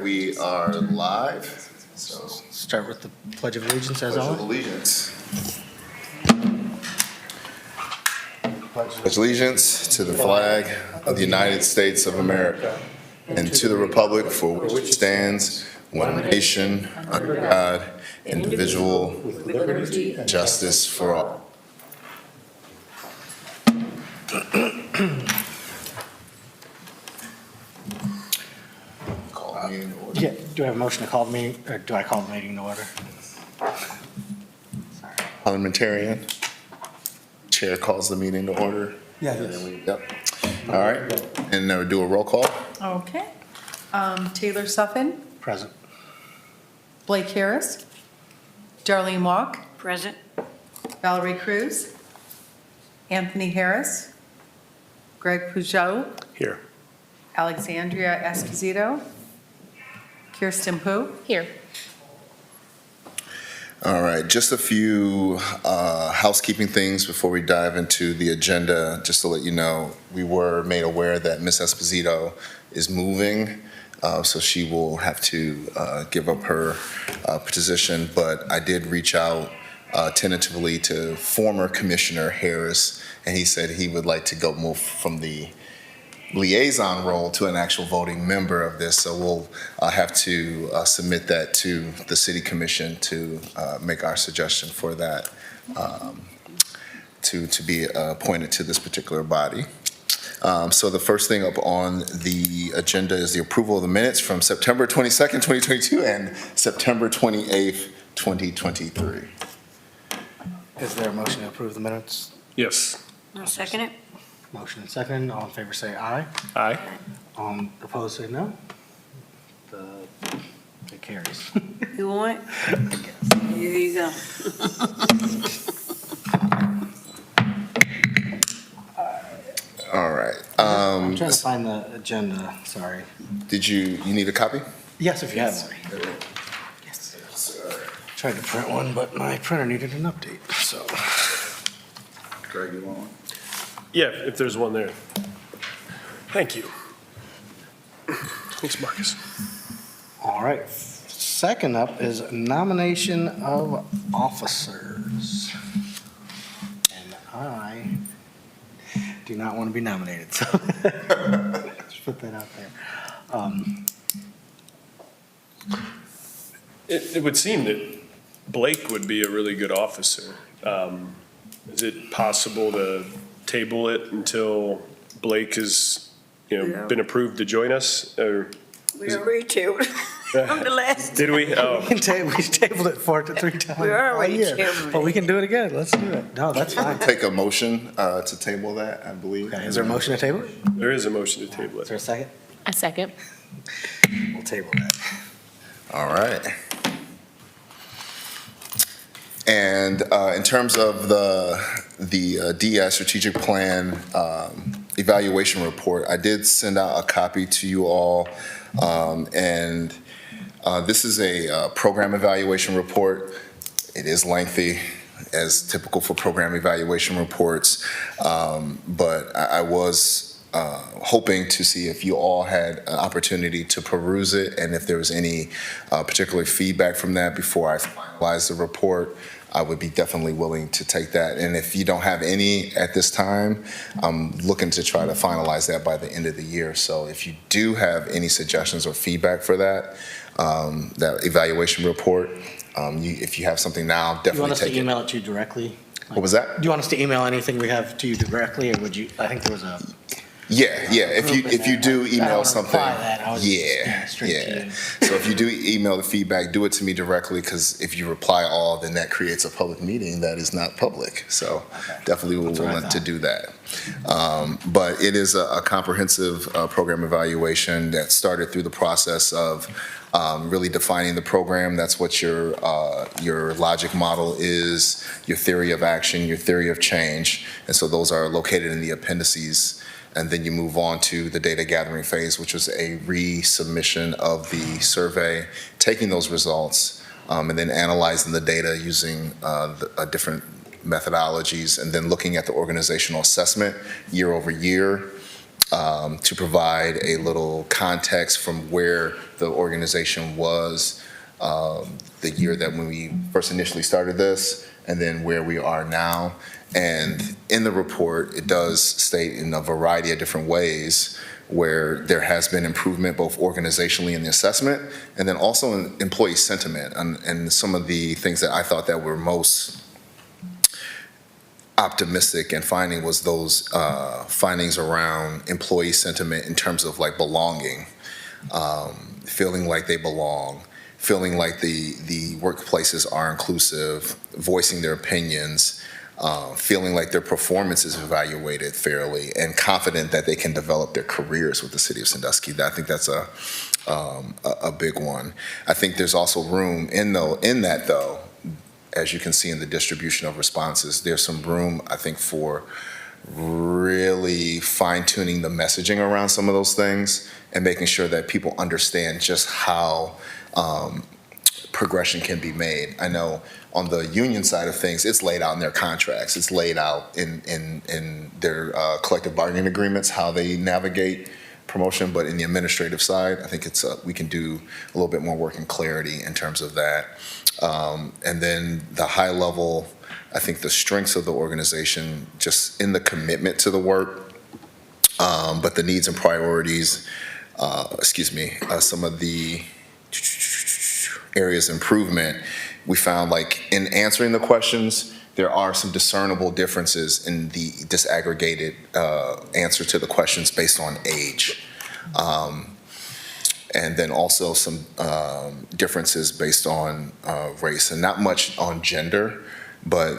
we are live. So Start with the Pledge of Allegiance as Pledge of always. Allegiance. Pledge allegiance to the flag of the United States of America and to the republic for which it stands, one nation, under God, indivisible, with liberty and justice for all. Call the meeting to order. Yeah, do I have a motion to call the meeting, or do I call the meeting to order? Sorry. Parliamentarian. Chair calls the meeting to order. Yes. Yep. All right, and now do a roll call. Okay. Taylor Suffin, Present. Blake Harris, Darlene Walk, Present. Valerie Cruz, Anthony Harris, Greg Peugeot, Here. Alexandria Esposito, Kirsten Pooh. Here. All right, just a few housekeeping things before we dive into the agenda. Just to let you know, we were made aware that Ms. Esposito is moving, so she will have to give up her position. But I did reach out tentatively to former Commissioner Harris, and he said he would like to go move from the liaison role to an actual voting member of this. So we'll have to submit that to the City Commission to make our suggestion for that to be appointed to this particular body. So the first thing up on the agenda is the approval of the minutes from September 22nd, 2022 and September 28th, 2023. Is there a motion to approve the minutes? Yes. I'll second it. Motion and second. All in favor say aye. Aye. Opposed say no. It carries. You want? Here you go. All right. I'm trying to find the agenda, sorry. You need a copy? Yes, if you have one. Yes. Tried to print one, but my printer needed an update, so. Greg, you want one? Yeah, if there's one there. Thank you. Thanks, Marcus. All right, second up is nomination of officers. And I do not want to be nominated, so just put that out there. It would seem that Blake would be a really good officer. Is it possible to table it until Blake has, Yeah. been approved to join us? Or We already tabled from the last. did we? Oh, We tabled it 3 times. We already all year, tabled but we it. can do it again. Let's do it. No, that's fine. Take a motion to table that, I believe. Okay, is there a motion to table it? there is a motion to table Is there it. a second? A second. We'll table that. All right. And in terms of the DEI strategic plan evaluation report, I did send out a copy to you all. And this is a program evaluation report. It is lengthy, as typical for program evaluation reports. But I was hoping to see if you all had an opportunity to peruse it and if there was any particular feedback from that before I finalize the report. I would be definitely willing to take that. And if you don't have any at this time, I'm looking to try to finalize that by the end of the year. So if you do have any suggestions or feedback for that, that evaluation report, if you have something now, Do you want definitely us to take it. email it to you directly? What was that? Do you want us to email anything we have to you directly, or would you, I think there was a. Yeah. If you do I don't email wanna something, reply that. I was just straight to you. So if you do email the feedback, do it to me directly, because if you reply all, then that creates a public meeting that is not public. So definitely we'll That's what I want to thought. do that. But it is a comprehensive program evaluation that started through the process of really defining the program. That's what your logic model is, your theory of action, your theory of change. And so those are located in the appendices. And then you move on to the data gathering phase, which was a resubmission of the survey, taking those results, and then analyzing the data using different methodologies, and then looking at the organizational assessment year over year, to provide a little context from where the organization was the year that when we first initially started this, and then where we are now. And in the report, it does state in a variety of different ways where there has been improvement both organizationally in the assessment and then also in employee sentiment. And some of the things that I thought that were most optimistic and finding was those findings around employee sentiment in terms of like belonging, feeling like they belong, feeling like the workplaces are inclusive, voicing their opinions, feeling like their performance is evaluated fairly, and confident that they can develop their careers with the city of Sandusky. I think that's a big one. I think there's also room in that though, as you can see in the distribution of responses, there's some room, I think, for really fine-tuning the messaging around some of those things and making sure that people understand just how progression can be made. I know on the union side of things, it's laid out in their contracts. It's laid out in their collective bargaining agreements, how they navigate promotion. But in the administrative side, I think we can do a little bit more work in clarity in terms of that. And then the high level, I think the strengths of the organization, just in the commitment to the work, but the needs and priorities, some of the areas of improvement, we found like in answering the questions, there are some discernible differences in the disaggregated answer to the questions based on age. And then also some differences based on race, and not much on gender, but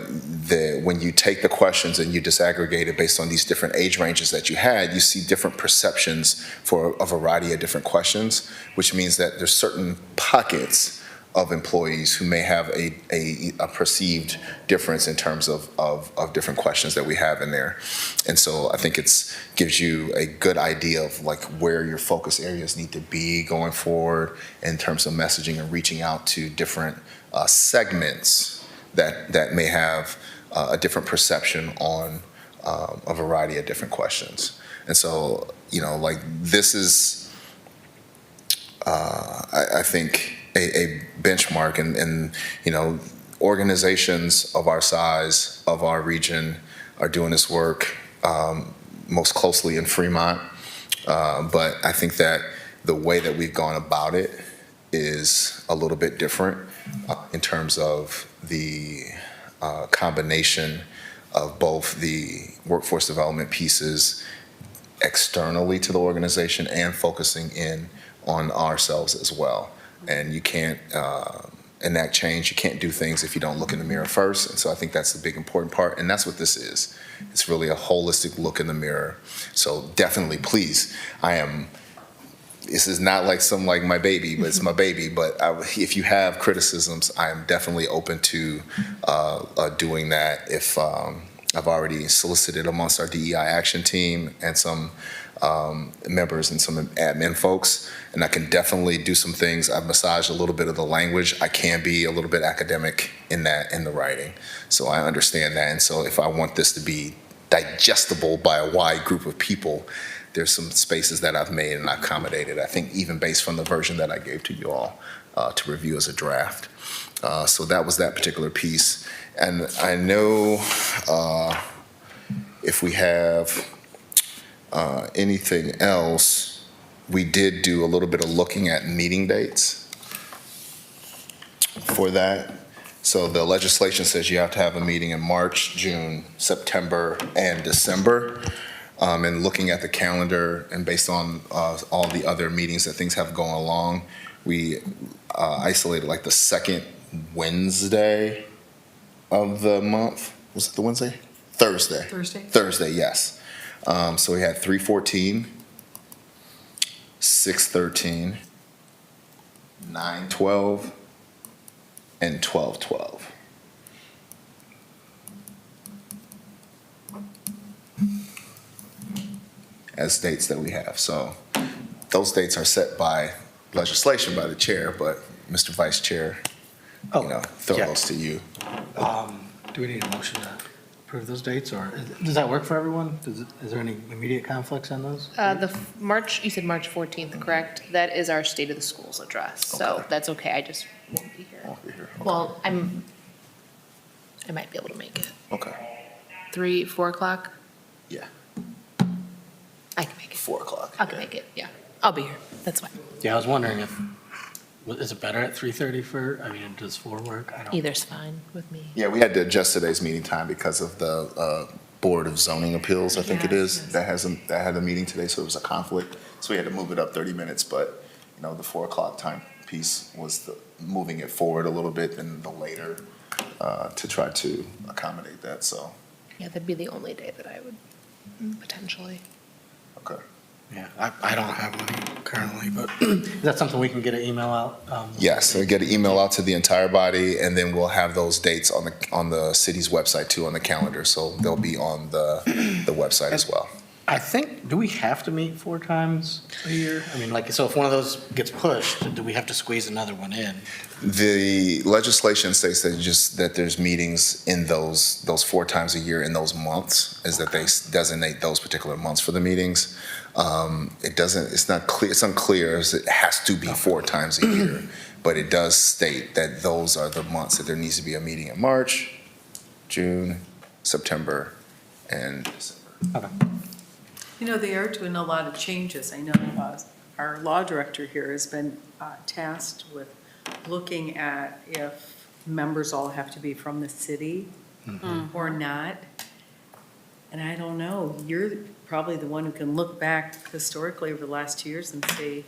when you take the questions and you disaggregate it based on these different age ranges that you had, you see different perceptions for a variety of different questions, which means that there's certain pockets of employees who may have a perceived difference in terms of different questions that we have in there. And so I think gives you a good idea of like where your focus areas need to be going forward in terms of messaging and reaching out to different segments that may have a different perception on a variety of different questions. And so, like this is, I think, a benchmark, and organizations of our size, of our region, are doing this work most closely in Fremont. But I think that the way that we've gone about it is a little bit different in terms of the combination of both the workforce development pieces externally to the organization and focusing in on ourselves as well. And you can't enact change, you can't do things if you don't look in the mirror first. And so I think that's the big important part, and that's what this is. It's really a holistic look in the mirror. So definitely, please, this is not like my baby, but it's my baby. But if you have criticisms, I'm definitely open to doing that. If I've already solicited amongst our DEI action team and some members and some admin folks, and I can definitely do some things. I've massaged a little bit of the language. I can be a little bit academic in the writing. So I understand that. And so if I want this to be digestible by a wide group of people, there's some spaces that I've made and I've accommodated, I think even based from the version that I gave to you all to review as a draft. So that was that particular piece. And I know if we have anything else, we did do a little bit of looking at meeting dates for that. So the legislation says you have to have a meeting in March, June, September, and December. And looking at the calendar and based on all the other meetings that things have going along, we isolated like the second Wednesday of the month. Was it the Wednesday? Thursday. Thursday, yes. So we had 3/14, 6/13, 9/12, and 12/12. As dates that we have. So those dates are set by legislation by the chair, but Mr. Vice Chair, throw those to you. Do we need a motion to approve those dates, or does that work for everyone? Is there any immediate conflicts on those? March, you said March 14th, correct? That is our State of the Schools address, so Okay. that's okay, I just won't be here. Won't be here. Okay. Well, I might be able to make it. Okay. 3, 4 o'clock? Yeah. I can make it. 4 o'clock. I can make it, yeah. I'll be here, that's fine. Yeah, I was wondering if, is it better at 3:30 does 4 work? I don't. Either's fine with me. Yeah, we had to adjust today's meeting time because of the Board of Zoning Appeals, I think it is, that had a meeting today, so it was a conflict. So we had to move it up 30 minutes, but, the 4 o'clock time piece was moving it forward a little bit than the later to try to accommodate that, so, Yeah, that'd be the only day that I would potentially. okay. Yeah, I don't have one currently, but is that something we can get an email out? Yes, so get an email out to the entire body, and then we'll have those dates on the city's website too, on the calendar, so they'll be on the website as well. I think, do we have to meet 4 times a year? I mean, so if one of those gets pushed, do we have to squeeze another one in? The legislation states that there's meetings in those 4 times a year in those months, is that they designate those particular months for the meetings. It's not clear, it's unclear, as it has to be 4 times a year, but it does state that those are the months that there needs to be a meeting in March, June, September, and December. Okay. They are doing a lot of changes. I know our law director here has been tasked with looking at if members all have to be from the city or not. And I don't know, you're probably the one who can look back historically over the last 2 years and say,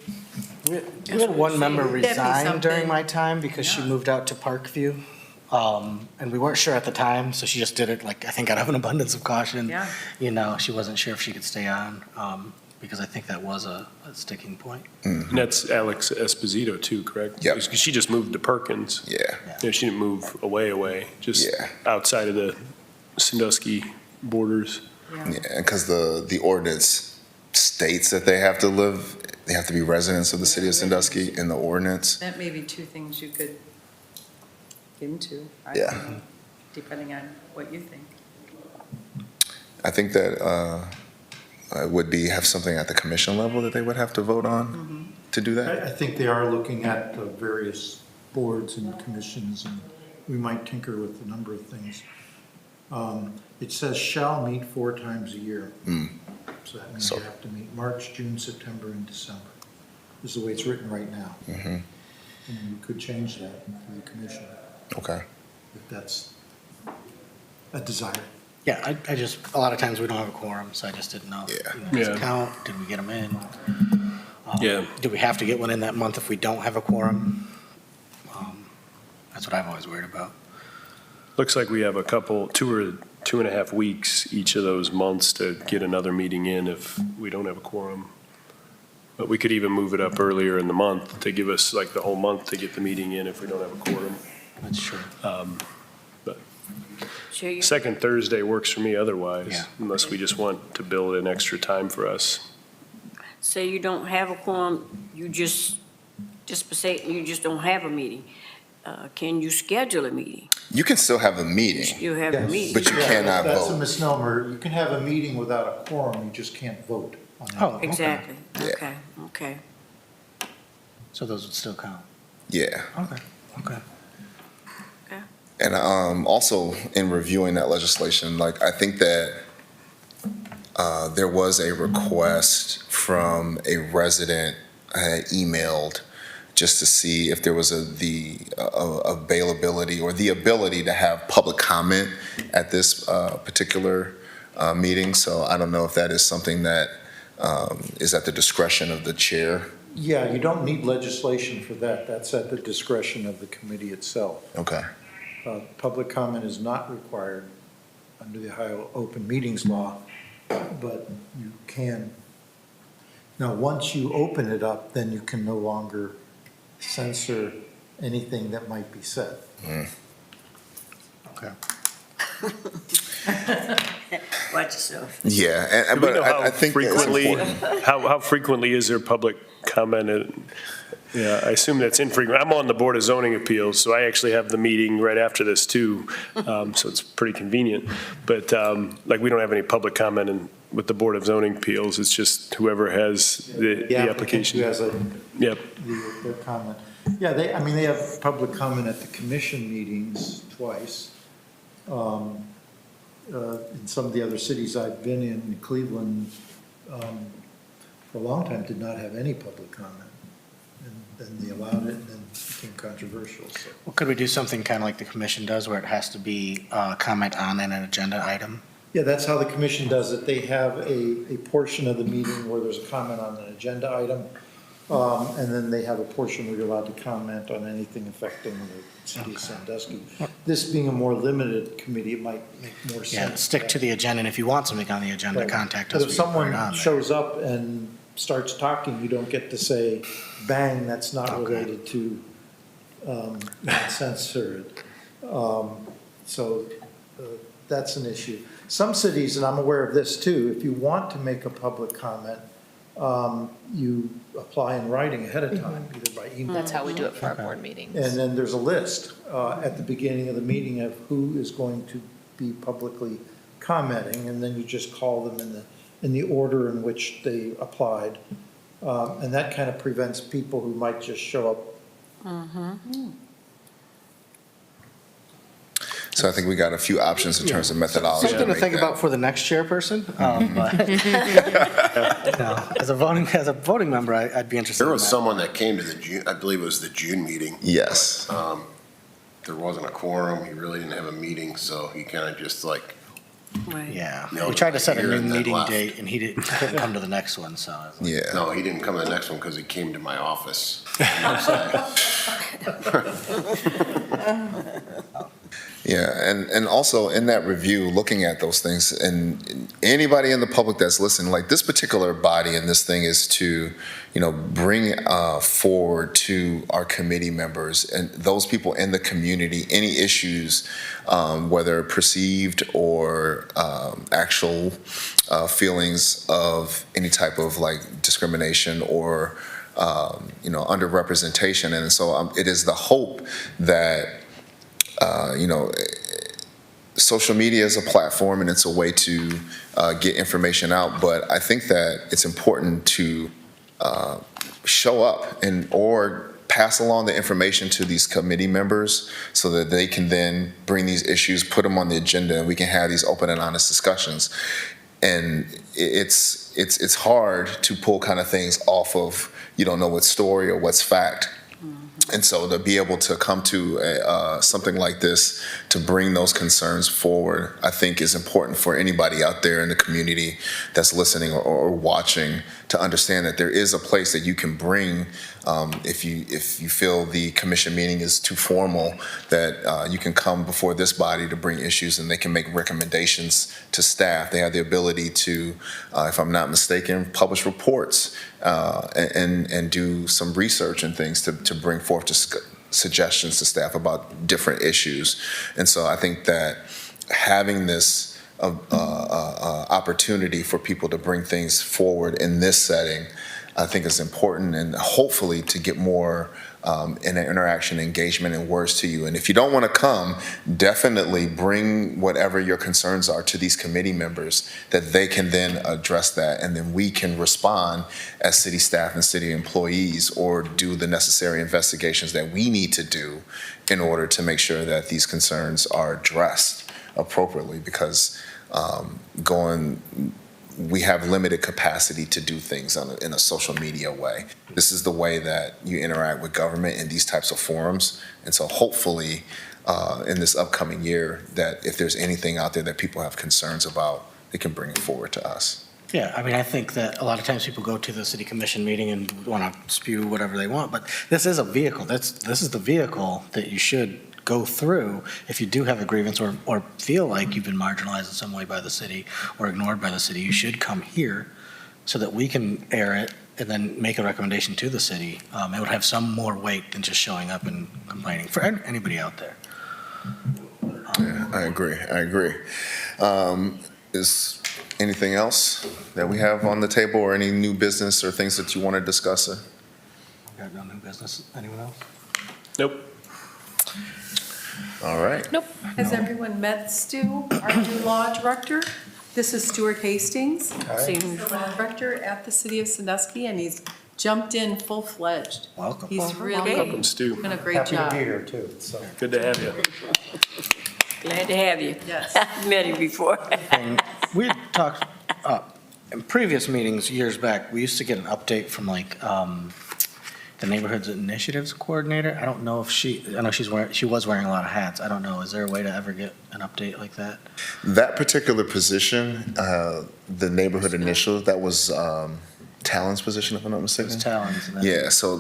We had one member That'd be resign during something. my time because she Yeah. moved out to Parkview. And we weren't sure at the time, so she just did it, I think out of an abundance of caution. Yeah. She wasn't sure if she could stay on, because I think that was a sticking point. And that's Alex Esposito too, correct? Yep. Because she just moved to Perkins. Yeah, She didn't move away, just Yeah. outside of the Sandusky borders. yeah, because the ordinance states that they have to be residents of the city of Sandusky in the ordinance. that may be 2 things you could get into. I Yeah. don't know, depending on what you think. I think that it would have something at the commission level that they would have to vote on to do that. I think they are looking at the various boards and commissions, and we might tinker with a number of things. It says shall meet 4 times a year. So that means So- you have to meet March, June, September, and December. This is the way it's written right now. And you could change that through the commission Okay. if that's a desire. Yeah, I just, a lot of times we don't have a quorum, so I just didn't know. Yeah. Does Yeah. it count? Did we get them in? Yeah. Do we have to get one in that month if we don't have a quorum? That's what I've always worried about. Looks like we have a couple, 2.5 weeks each of those months to get another meeting in if we don't have a quorum. But we could even move it up earlier in the month to give us like the whole month to get the meeting in if we don't have a quorum. That's true. So you, Second Thursday works for me otherwise, Yeah. unless we just want to build in extra time for us. say you don't have a quorum, you just say you just don't have a meeting. Can you schedule a meeting? You can still have a meeting, You have a Yes. meeting. but you cannot That's a vote. misnomer. You can have a meeting without a quorum, you just can't vote on that. Oh, okay. Exactly, Yeah. okay. So those would still count? Yeah. Okay. And also, in reviewing that legislation, I think that there was a request from a resident I had emailed just to see if there was the availability or the ability to have public comment at this particular meeting. So I don't know if that is something that is at the discretion of the chair. Yeah, you don't need legislation for that. That's at the discretion of the committee itself. Okay. Public comment is not required under the Ohio Open Meetings Law, but you can. Now, once you open it up, then you can no longer censor anything that might be said. Okay. Watch yourself. Yeah, Do we but know I think that's frequently, important. how frequently is there public comment? Yeah, I assume that's infrequent. I'm on the Board of Zoning Appeals, so I actually have the meeting right after this too. So it's pretty convenient. But like, we don't have any public comment with the Board of Zoning Appeals. It's just whoever has the application. Who has Yep. their comment. Yeah, they have public comment at the commission meetings twice. In some of the other cities I've been in, Cleveland, for a long time, did not have any public comment. And then they allowed it, and then it became controversial, so. Well, could we do something kind of like the commission does, where it has to be comment on an agenda item? Yeah, that's how the commission does it. They have a portion of the meeting where there's a comment on an agenda item, and then they have a portion where you're allowed to comment on anything affecting the city of Sandusky. This being a more limited committee, it might make more sense. Yeah, stick to the agenda, and if you want something on the agenda, Right. contact us. But if we can put it someone on there. shows up and starts talking, you don't get to say, bang, that's not Okay. related to censored. So that's an issue. Some cities, and I'm aware of this too, if you want to make a public comment, you apply in writing ahead of time, either by email. That's how we do it for our board meetings. And then there's a list at the beginning of the meeting of who is going to be publicly commenting, and then you just call them in the order in which they applied. And that kind of prevents people who might just show up. So I think we got a few options in terms of methodology. Something to make think that. about for the next chairperson. But, you know, as a voting member, I'd be interested. There in was that. someone that came to the June, I believe it was the June meeting. Yes. There wasn't a quorum, he really didn't have a meeting, so he kind of just like, Right. Yeah, No, we tried to set a here new and then meeting left. date, and he couldn't come to the next one, so. I was like, Yeah. no, he didn't come to the next one because he came to my office. Yeah, and also in that review, looking at those things, and anybody in the public that's listening, like this particular body and this thing is to, bring forward to our committee members and those people in the community, any issues, whether perceived or actual feelings of any type of like discrimination or, underrepresentation. And so it is the hope that social media is a platform and it's a way to get information out, but I think that it's important to show up or pass along the information to these committee members so that they can then bring these issues, put them on the agenda, and we can have these open and honest discussions. And it's hard to pull kind of things off of, you don't know what's story or what's fact. And so to be able to come to something like this, to bring those concerns forward, I think is important for anybody out there in the community that's listening or watching to understand that there is a place that you can bring, if you feel the commission meeting is too formal, that you can come before this body to bring issues and they can make recommendations to staff. They have the ability to, if I'm not mistaken, publish reports and do some research and things to bring forth suggestions to staff about different issues. And so I think that having this opportunity for people to bring things forward in this setting, I think is important, and hopefully to get more in an interaction, engagement, and words to you. And if you don't want to come, definitely bring whatever your concerns are to these committee members, that they can then address that, and then we can respond as city staff and city employees, or do the necessary investigations that we need to do in order to make sure that these concerns are addressed appropriately, because we have limited capacity to do things in a social media way. This is the way that you interact with government in these types of forums. And so hopefully in this upcoming year, that if there's anything out there that people have concerns about, they can bring it forward to us. Yeah, I mean, I think that a lot of times people go to the city commission meeting and want to spew whatever they want, but this is a vehicle. This is the vehicle that you should go through if you do have a grievance or feel like you've been marginalized in some way by the city or ignored by the city. You should come here so that we can air it and then make a recommendation to the city. It would have some more weight than just showing up and complaining for anybody out there. Yeah, I agree. Is anything else that we have on the table, or any new business or things that you want to discuss? got no new business. Anyone else? Nope. All right. Has everyone met Stu, our new law director? This is Stuart Hastings, Seems- the law director at the city of Sandusky, and he's jumped in full-fledged. Welcome. He's really Welcome, Stu. doing a great Happy to job. be here too, so. Good to have you. Glad to have you. Yes. I've met him before. And we had talked, in previous meetings years back, we used to get an update from like, the Neighborhoods Initiatives Coordinator. I don't know if I know she was wearing a lot of hats. I don't know. Is there a way to ever get an update like that? That particular position, the neighborhood initiative, that was Talon's position, if I'm not mistaken. It's talents. And then- Yeah, so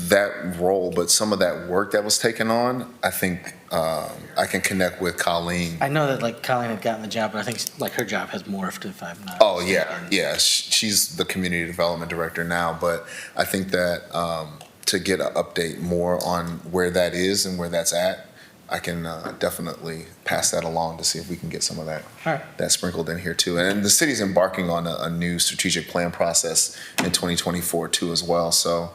that role, but some of that work that was taken on, I think I can connect with Colleen. I know that like Colleen had gotten the job, but I think like her job has morphed if I'm not. Oh, yeah, mistaken. yeah, she's the community development director now, but I think that to get an update more on where that is and where that's at, I can definitely pass that along to see if we can get some of that, All right. that sprinkled in here too. And the city's embarking on a new strategic plan process in 2024 too as well. So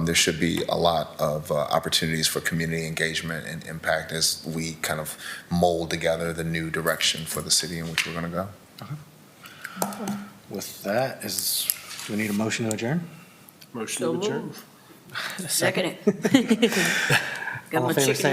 there should be a lot of opportunities for community engagement and impact as we kind of mold together the new direction for the city in which we're going to go. With that, do we need a motion to adjourn? Motion So to adjourn. move. Second it. Got All my in favor, chicken say